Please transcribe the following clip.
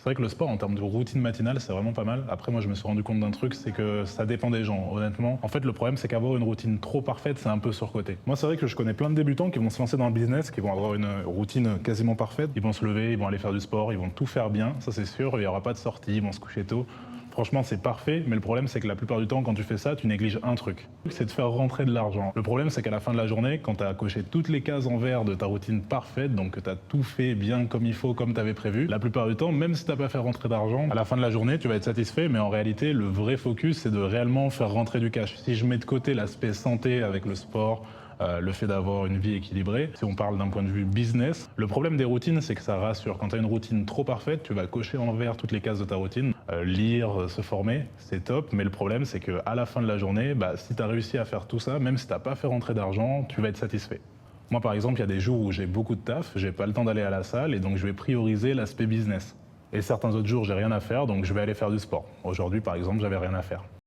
C'est vrai que le sport, en termes de routine matinale, c'est vraiment pas mal. Après, moi, je me suis rendu compte d'un truc, c'est que ça dépend des gens, honnêtement. En fait, le problème, c'est qu'avoir une routine trop parfaite, c'est un peu surcoté. Moi, c'est vrai que je connais plein de débutants qui vont se lancer dans le business, qui vont avoir une routine quasiment parfaite. Ils vont se lever, ils vont aller faire du sport, ils vont tout faire bien, ça c'est sûr. Il n'y aura pas de sortie, ils vont se coucher tôt. Franchement, c'est parfait, mais le problème, c'est que la plupart du temps, quand tu fais ça, tu négliges un truc. C'est de faire rentrer de l'argent. Le problème, c'est qu'à la fin de la journée, quand tu as coché toutes les cases en vert de ta routine parfaite, donc que tu as tout fait bien comme il faut, comme tu avais prévu, la plupart du temps, même si tu n'as pas fait rentrer d'argent, à la fin de la journée, tu vas être satisfait, mais en réalité, le vrai focus, c'est de réellement faire rentrer du cash. Si je mets de côté l'aspect santé avec le sport, le fait d'avoir une vie équilibrée. Si on parle d'un point de vue business, le problème des routines, c'est que ça rassure. Quand tu as une routine trop parfaite, tu vas cocher en vert toutes les cases de ta routine. Lire, se former, c'est top, mais le problème, c'est qu'à la fin de la journée, si tu as réussi à faire tout ça, même si tu n'as pas fait rentrer d'argent, tu vas être satisfait. Moi, par exemple, il y a des jours où j'ai beaucoup de taf, j'ai pas le temps d'aller à la salle, et donc je vais prioriser l'aspect business. Et certains autres jours, j'ai rien à faire, donc je vais aller faire du sport. Aujourd'hui, par exemple, j'avais rien à faire.